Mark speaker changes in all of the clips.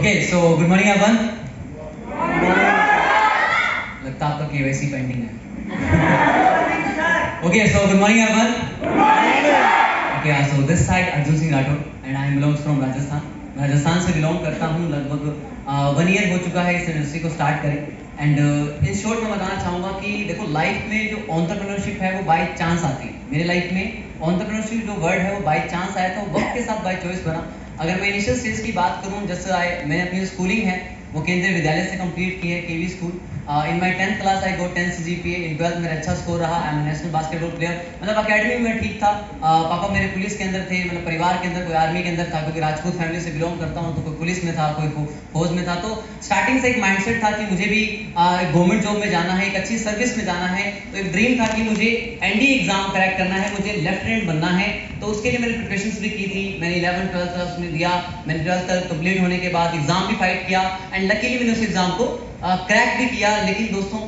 Speaker 1: Okay, so good morning everyone. लगता आपका KYC pending है. Okay, so good morning everyone. Okay, so this side Arjun Singh Rathod and I belongs from Rajasthan. Rajasthan से belong करता हूँ. लगभग 1 year हो चुका है इस इंडस्ट्री को स्टार्ट करें. एंड इन शॉर्ट मैं बताना चाहूँगा कि देखो लाइफ में जो एंटरप्रेन्योरशिप है वो बाय चांस आती है. मेरे लाइफ में एंटरप्रेन्योरशिप जो वर्ड है वो बाय चांस आया था, वक्त के साथ बाय चॉइस बना. अगर मैं इनिशियल स्टेज की बात करूँ, जैसे मैंने अपनी स्कूलिंग है वो केंद्रीय विद्यालय से कंप्लीट की है, KV school. In my 10th class I got 10 CGPA. In 12th मेरा अच्छा स्कोर रहा. I am national basketball player. मतलब अकेडमी में ठीक था. पापा मेरे पुलिस के अंदर थे, मतलब परिवार के अंदर, कोई आर्मी के अंदर था, क्योंकि राजपूत फैमिली से बिलोंग करता हूँ, तो कोई पुलिस में था, कोई फौज में था. तो स्टार्टिंग से एक माइंडसेट था कि मुझे भी गवर्नमेंट जॉब में जाना है, एक अच्छी सर्विस में जाना है. तो एक ड्रीम था कि मुझे NDA एग्जाम क्रैक करना है, मुझे लेफ्टिनेंट बनना है. तो उसके लिए मैंने प्रिपरेशंस भी की थी. मैंने 11th 12th क्लास में दिया. मैंने 12th तक कंप्लीट होने के बाद एग्जाम भी फाइट किया एंड लकीली मैंने उस एग्जाम को क्रैक भी किया. लेकिन दोस्तों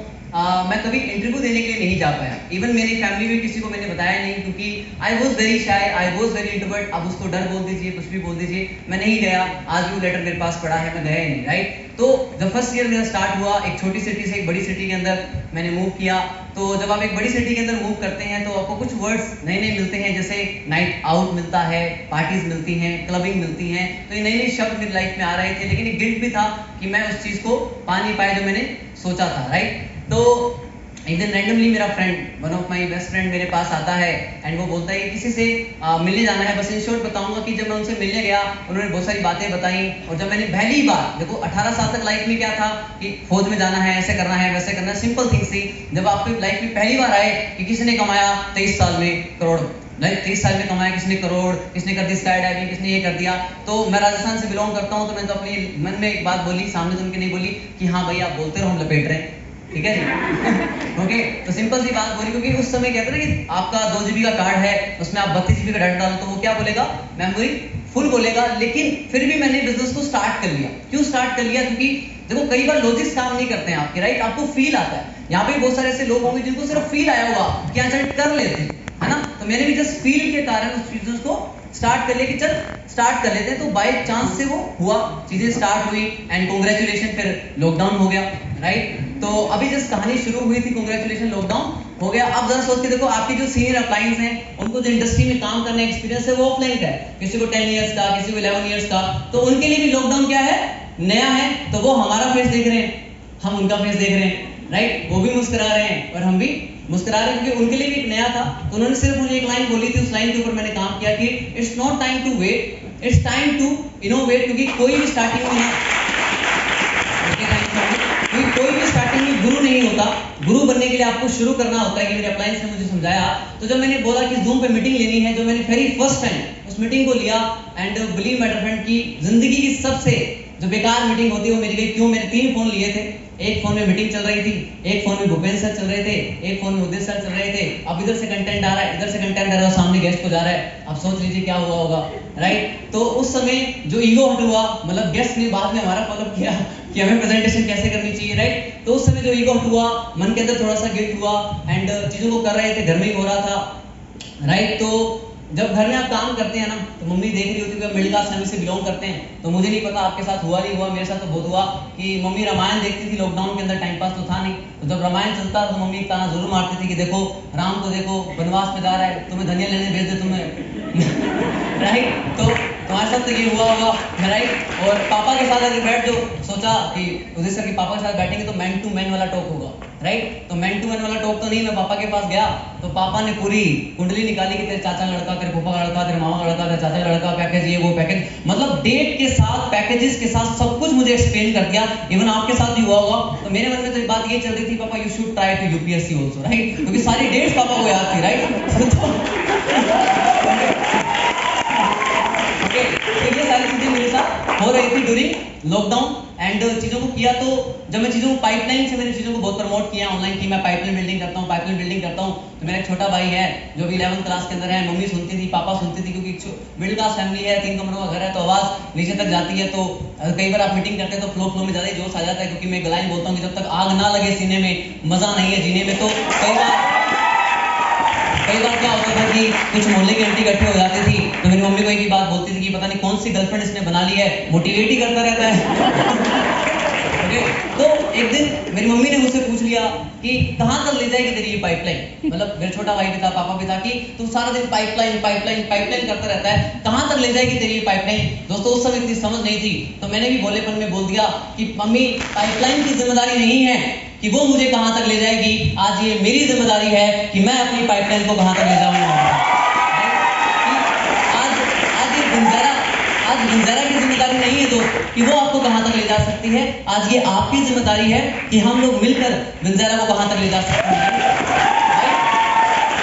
Speaker 1: मैं कभी इंटरव्यू देने के लिए नहीं जा पाया. इवन मेरी फैमिली में किसी को मैंने बताया नहीं, क्योंकि I was very shy, I was very introvert. अब उसको डर बोल दीजिए, कुछ भी बोल दीजिए, मैं नहीं गया. आज भी लेटर मेरे पास पड़ा है, मैं गया ही नहीं. राइट. तो जब फर्स्ट ईयर मेरा स्टार्ट हुआ, एक छोटी सिटी से एक बड़ी सिटी के अंदर मैंने मूव किया. तो जब आप एक बड़ी सिटी के अंदर मूव करते हैं तो आपको कुछ वर्ड्स नए नए मिलते हैं, जैसे नाइट आउट मिलता है, पार्टीज मिलती हैं, क्लबिंग मिलती हैं. तो ये नए नए शब्द मेरी लाइफ में आ रहे थे, लेकिन एक गिल्ट भी था कि मैं उस चीज़ को पा नहीं पाया जो मैंने सोचा था. राइट. तो एक दिन रैंडमली मेरा friend, one of my best friend मेरे पास आता है एंड वो बोलता है कि किसी से मिलने जाना है. बस इन शॉर्ट बताऊंगा कि जब मैं उनसे मिलने गया, उन्होंने बहुत सारी बातें बताई. और जब मैंने पहली बार, देखो 18 साल तक लाइफ में क्या था कि फौज में जाना है, ऐसे करना है, वैसे करना है, सिंपल थिंग्स थी. जब आपकी लाइफ में पहली बार आए कि किसी ने कमाया 23 साल में करोड़, 23 साल में कमाया किसने करोड़, किसने कर दी स्काई डाइविंग, किसने ये कर दिया. तो मैं राजस्थान से बिलोंग करता हूँ, तो मैंने तो अपने मन में एक बात बोली, सामने तो उनके नहीं बोली कि हाँ भाई आप बोलते रहो, हम लपेट रहे हैं. ठीक है जी. ओके. तो सिंपल सी बात बोली, क्योंकि उस समय कहते हैं ना कि आपका 2 GB का कार्ड है, उसमें आप 32 GB का डाटा डालो, तो वो क्या बोलेगा, मेमोरी फुल बोलेगा. लेकिन फिर भी मैंने बिजनेस को स्टार्ट कर लिया. क्यों स्टार्ट कर लिया? क्योंकि देखो कई बार लॉजिक्स काम नहीं करते हैं आपके. राइट. आपको फील आता है. यहाँ पे बहुत सारे ऐसे लोग होंगे जिनको सिर्फ फील आया होगा कि चल कर लेते हैं, है ना. तो मैंने भी जस्ट फील के कारण उस बिजनेस को स्टार्ट कर लिया कि चल स्टार्ट कर लेते हैं. तो बाय चांस से वो हुआ, चीजें स्टार्ट हुई एंड कांग्रेचुलेशन. फिर लॉकडाउन हो गया. राइट. तो अभी जस्ट कहानी शुरू हुई थी, कांग्रेचुलेशन लॉकडाउन हो गया. अब जरा सोच के देखो, आपके जो सीनियर अपलाइंस हैं, उनको जो इंडस्ट्री में काम करने एक्सपीरियंस है वो ऑफलाइन का है, किसी को 10 इयर्स का, किसी को 11 इयर्स का. तो उनके लिए भी लॉकडाउन क्या है, नया है. तो वो हमारा फेस देख रहे हैं, हम उनका फेस देख रहे हैं. राइट. वो भी मुस्कुरा रहे हैं और हम भी मुस्कुरा रहे हैं, क्योंकि उनके लिए भी एक नया था. तो उन्होंने सिर्फ मुझे एक लाइन बोली थी, उस लाइन के ऊपर मैंने काम किया कि it's not time to wait, it's time to innovate. क्योंकि कोई भी स्टार्टिंग में कोई भी स्टार्टिंग में गुरु नहीं होता. गुरु बनने के लिए आपको शुरू करना होता है, कि मेरे अप्लायंस ने मुझे समझाया. तो जब मैंने बोला कि जूम पे मीटिंग लेनी है, जो मैंने वेरी फर्स्ट टाइम उस मीटिंग को लिया एंड बिलीव माय फ्रेंड की जिंदगी की सबसे जो बेकार मीटिंग होती है वो मेरी गई. क्यों? मैंने 3 फोन लिए थे. एक फोन में मीटिंग चल रही थी, एक फोन में भूपेंद्र सर चल रहे थे, एक फोन में उदय सर चल रहे थे. अब इधर से कंटेंट आ रहा है, इधर से कंटेंट आ रहा है, सामने गेस्ट को जा रहा है. अब सोच लीजिए क्या हुआ होगा. राइट. तो उस समय जो ईगो हट हुआ, मतलब गेस्ट ने बाद में हमारा फॉलोअप किया कि हमें प्रेजेंटेशन कैसे करनी चाहिए. राइट. तो उस समय जो ईगो हट हुआ, मन के अंदर थोड़ा सा गिल्ट हुआ एंड चीजों को कर रहे थे, घर में ही हो रहा था. राइट. तो जब घर में आप काम करते हैं ना, तो मम्मी देख रही होती है, मिडिल क्लास फैमिली से बिलोंग करते हैं. तो मुझे नहीं पता आपके साथ हुआ नहीं हुआ, मेरे साथ तो बहुत हुआ कि मम्मी रामायण देखती थी लॉकडाउन के अंदर. टाइम पास तो था नहीं. तो जब रामायण चलता तो मम्मी ताना जरूर मारती थी कि देखो राम को देखो वनवास में जा रहा है, तुम्हें धनिया लेने भेज दे तुम्हें. राइट. तो तुम्हारे साथ तो ये हुआ होगा. राइट. और पापा के साथ अगर बैठ जो सोचा कि उदय सर के पापा के साथ बैठेंगे तो मैन टू मैन वाला टॉक होगा. राइट. तो मैन टू मैन वाला टॉक तो नहीं. मैं पापा के पास गया तो पापा ने पूरी कुंडली निकाली कि तेरे चाचा का लड़का, तेरे फूफा का लड़का, तेरे मामा का लड़का, तेरे चाचा का लड़का, पैकेज ये वो पैकेज, मतलब डेट के साथ, पैकेजेस के साथ सब कुछ मुझे एक्सप्लेन कर दिया. इवन आपके साथ भी हुआ होगा. तो मेरे मन में तो बात ये चल रही थी, पापा you should try to UPSC also. Right. क्योंकि सारी डेट्स पापा को याद थी. राइट. ओके. तो ये सारी चीजें मेरे साथ हो रही थी ड्यूरिंग लॉकडाउन एंड चीज़ों को किया. तो जब मैं चीज़ों को पाइपलाइन से मैंने चीज़ों को बहुत प्रमोट किया ऑनलाइन, की मैं पाइपलाइन बिल्डिंग करता हूँ, पाइपलाइन बिल्डिंग करता हूँ. तो मेरा एक छोटा भाई है जो भी 11th क्लास के अंदर है. मम्मी सुनती थी, पापा सुनती थी, क्योंकि मिडिल क्लास फैमिली है, 3 कमरों का घर है, तो आवाज़ नीचे तक जाती है. तो कई बार आप मीटिंग करते हैं तो फ्लो में ज़्यादा ही जोश आ जाता है, क्योंकि मैं गलाइन बोलता हूँ कि जब तक आग ना लगे सीने में, मज़ा नहीं है जीने में. तो कई बार कई बार क्या होता था कि कुछ मोहल्ले की आंटी इकट्ठे हो जाती थी तो मेरी मम्मी को एक ही बात बोलती थी कि पता नहीं कौन सी गर्लफ्रेंड इसने बना ली है, मोटिवेट ही करता रहता है। ओके, तो एक दिन मेरी मम्मी ने मुझसे पूछ लिया कि कहाँ तक ले जाएगी तेरी ये पाइपलाइन। मतलब मेरा छोटा भाई भी था, पापा भी था कि तू सारा दिन पाइपलाइन पाइपलाइन पाइपलाइन करता रहता है, कहाँ तक ले जाएगी तेरी ये पाइपलाइन। दोस्तों उस समय इतनी समझ नहीं थी, तो मैंने भी भोलेपन में बोल दिया कि मम्मी पाइपलाइन की जिम्मेदारी नहीं है कि वो मुझे कहाँ तक ले जाएगी, आज ये मेरी जिम्मेदारी है कि मैं अपनी पाइपलाइन को कहाँ तक ले जाऊँगा। आज बंजारा की जिम्मेदारी नहीं है दोस्त कि वो आपको कहां तक ले जा सकती है, आज ये आपकी जिम्मेदारी है कि हम लोग मिलकर बंजारा को कहां तक ले जा सकते हैं।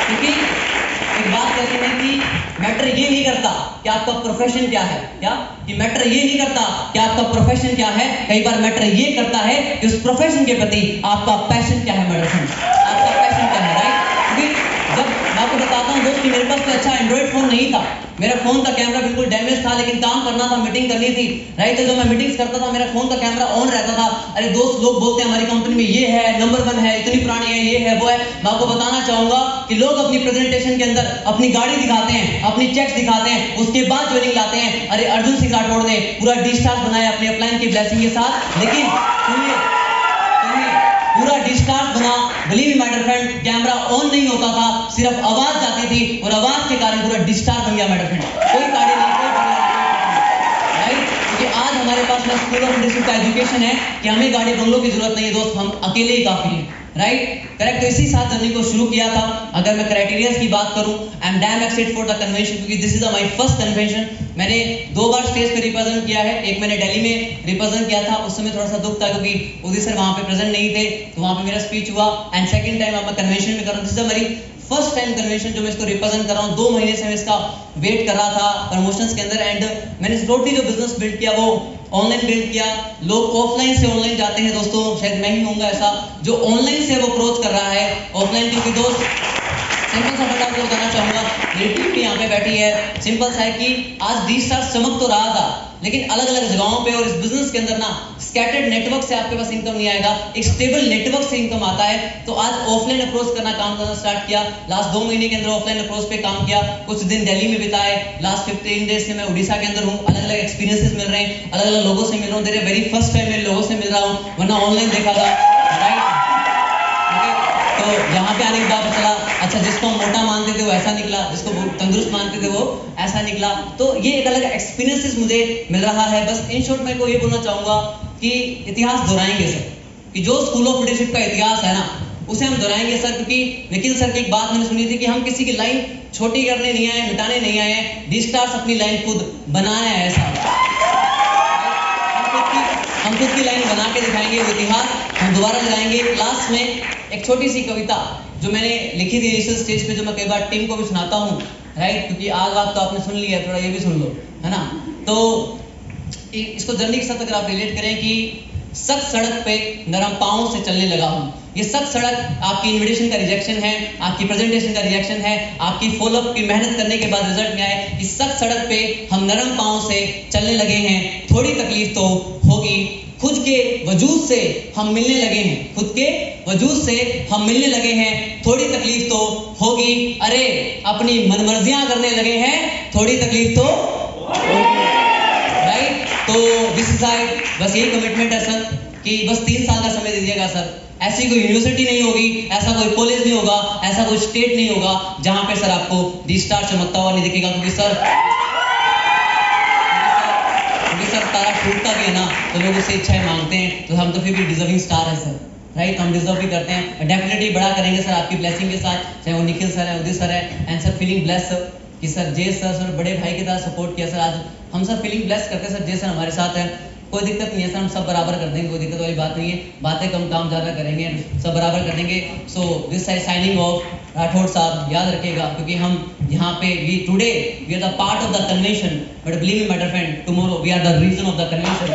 Speaker 1: क्योंकि एक बात कहते हैं कि मैटर ये नहीं करता कि आपका प्रोफेशन क्या है, क्या कि मैटर ये नहीं करता कि आपका प्रोफेशन क्या है, कई बार मैटर ये करता है कि उस प्रोफेशन के प्रति आपका पैशन क्या है। मैटर आपका पैशन क्या है, राइट। क्योंकि जब मैं आपको बताता हूँ दोस्त कि मेरे पास कोई अच्छा एंड्रॉइड फोन नहीं था, मेरा फोन का कैमरा बिल्कुल डैमेज था, लेकिन काम करना था, मीटिंग करनी थी, राइट। तो जब मैं मीटिंग्स करता था मेरा फोन का कैमरा ऑन रहता था। अरे दोस्त लोग बोलते हैं हमारी कंपनी में ये है, नंबर 1 है, इतनी पुरानी है, ये है वो है। मैं आपको बताना चाहूंगा कि लोग अपनी प्रेजेंटेशन के अंदर अपनी गाड़ी दिखाते हैं, अपनी चेक्स दिखाते हैं, उसके बाद ज्वाइनिंग लाते हैं। अरे अर्जुन सिंह राठौड़ ने पूरा डिस्चार्ज बनाया अपने अपलाइन की ब्लेसिंग के साथ, लेकिन पूरा डिस्चार्ज बना, believe me my dear friend, camera on नहीं होता था, सिर्फ आवाज जाती थी और आवाज के कारण पूरा डिस्चार्ज बन गया माय डियर फ्रेंड। कोई गाड़ी नहीं, कोई राइट। क्योंकि आज हमारे पास में स्कूल ऑफ लीडरशिप का एजुकेशन है कि हमें गाड़ी बंगलों की जरूरत नहीं है दोस्त, हम अकेले ही काफी हैं, राइट, करेक्ट। तो इसी साथ जर्नी को शुरू किया था। अगर मैं क्राइटेरियाज की बात करूं, I am damn excited for the convention, क्योंकि this is my first convention. मैंने 2 बार स्टेज पे रिप्रेजेंट किया है, एक मैंने दिल्ली में रिप्रेजेंट किया था, उस समय थोड़ा सा दुख था क्योंकि उदित सर वहां पे प्रेजेंट नहीं थे, तो वहां पे मेरा स्पीच हुआ। एंड सेकंड टाइम अब मैं कन्वेंशन में कर रहा हूं, दिस इज मेरी फर्स्ट टाइम कन्वेंशन जो मैं इसको रिप्रेजेंट कर रहा हूँ। 2 महीने से मैं इसका वेट कर रहा था प्रमोशंस के अंदर, एंड मैंने टोटली जो बिजनेस बिल्ड किया वो ऑनलाइन बिल्ड किया। लोग ऑफलाइन से ऑनलाइन जाते हैं दोस्तों, शायद मैं ही होऊंगा ऐसा जो ऑनलाइन से वो अप्रोच कर रहा है ऑफलाइन, क्योंकि दोस्त सिंपल सा फटा आपको बताना चाहूंगा, मेरी टीम भी यहाँ पे बैठी है। सिंपल सा है कि आज डिस्चार्ज चमक तो रहा था, लेकिन अलग अलग जगहों पे, और इस बिजनेस के अंदर ना स्कैटर्ड नेटवर्क से आपके पास इनकम नहीं आएगा, एक स्टेबल नेटवर्क से इनकम आता है। तो आज ऑफलाइन अप्रोच करना, काम करना स्टार्ट किया। लास्ट 2 महीने के अंदर ऑफलाइन अप्रोच पे काम किया, कुछ दिन दिल्ली में बिताए, लास्ट 15 डेज से मैं उड़ीसा के अंदर हूँ। अलग अलग एक्सपीरियंसेस मिल रहे हैं, अलग अलग लोगों से मिल रहा हूँ, तेरे वेरी फर्स्ट टाइम मेरे लोगों से मिल रहा हूँ, वरना ऑनलाइन देखा था, राइट। तो यहाँ पे आने के बाद चला, अच्छा जिसको हम मोटा मानते थे वो ऐसा निकला, जिसको तंदुरुस्त मानते थे वो ऐसा निकला। तो ये एक अलग एक्सपीरियंसेस मुझे मिल रहा है। बस इन शॉर्ट मैं को ये बोलना चाहूंगा कि इतिहास दोहराएंगे सर, कि जो स्कूल ऑफ लीडरशिप का इतिहास है ना उसे हम दोहराएंगे सर, क्योंकि निखिल सर की एक बात मैंने सुनी थी कि हम किसी की लाइन छोटी करने नहीं आए, मिटाने नहीं आए हैं, डिस्टार्स अपनी लाइन खुद बनाया है ऐसा। हम खुद की लाइन बना के दिखाएंगे, वो इतिहास हम दोबारा लगाएंगे। लास्ट में एक छोटी सी कविता जो मैंने लिखी थी इनिशियल स्टेज पे, जो मैं कई बार टीम को भी सुनाता हूँ, राइट, क्योंकि आज बात तो आपने सुन ली है, थोड़ा ये भी सुन लो, है ना। तो इसको जर्नी के साथ अगर आप रिलेट करें कि सख्त सड़क पे नरम पाँव से चलने लगा हूँ। ये सख्त सड़क आपकी इनविटेशन का रिजेक्शन है, आपकी प्रेजेंटेशन का रिजेक्शन है, आपकी फॉलोअप की मेहनत करने के बाद रिजल्ट में आए। इस सख्त सड़क पे हम नरम पाँव से चलने लगे हैं, थोड़ी तकलीफ तो होगी, खुद के वजूद से हम मिलने लगे हैं, खुद के वजूद से हम मिलने लगे हैं, थोड़ी तकलीफ तो होगी, अरे अपनी मनमर्जियां करने लगे हैं, थोड़ी तकलीफ तो होगी, राइट। तो दिस इज बस यही कमिटमेंट है सर कि बस 3 साल का समय दीजिएगा सर। ऐसी कोई यूनिवर्सिटी नहीं होगी, ऐसा कोई कॉलेज नहीं होगा, ऐसा कोई स्टेट नहीं होगा जहां पे सर आपको डिस्टार चमकता हुआ नहीं दिखेगा, क्योंकि सर तारा टूटता भी है ना तो लोग उससे इच्छाएं मांगते हैं, तो हम तो फिर भी डिजर्विंग स्टार है सर, राइट, हम डिजर्व भी करते हैं। डेफिनेटली बड़ा करेंगे सर आपकी ब्लेसिंग के साथ, चाहे वो निखिल सर है, उदित सर है, and sir feeling bless sir कि सर जय सर बड़े भाई की तरह सपोर्ट किया सर। आज हम सब फीलिंग ब्लेस करते हैं सर, जय सर हमारे साथ है, कोई दिक्कत नहीं है सर, हम सब बराबर कर देंगे, कोई दिक्कत वाली बात नहीं है, बातें कम काम ज़्यादा करेंगे, सब बराबर कर देंगे। So this is signing off Rathore साहब, याद रखिएगा, क्योंकि हम यहाँ पे we today we are the part of the convention, but believe me my dear friend, tomorrow we are the reason of the convention.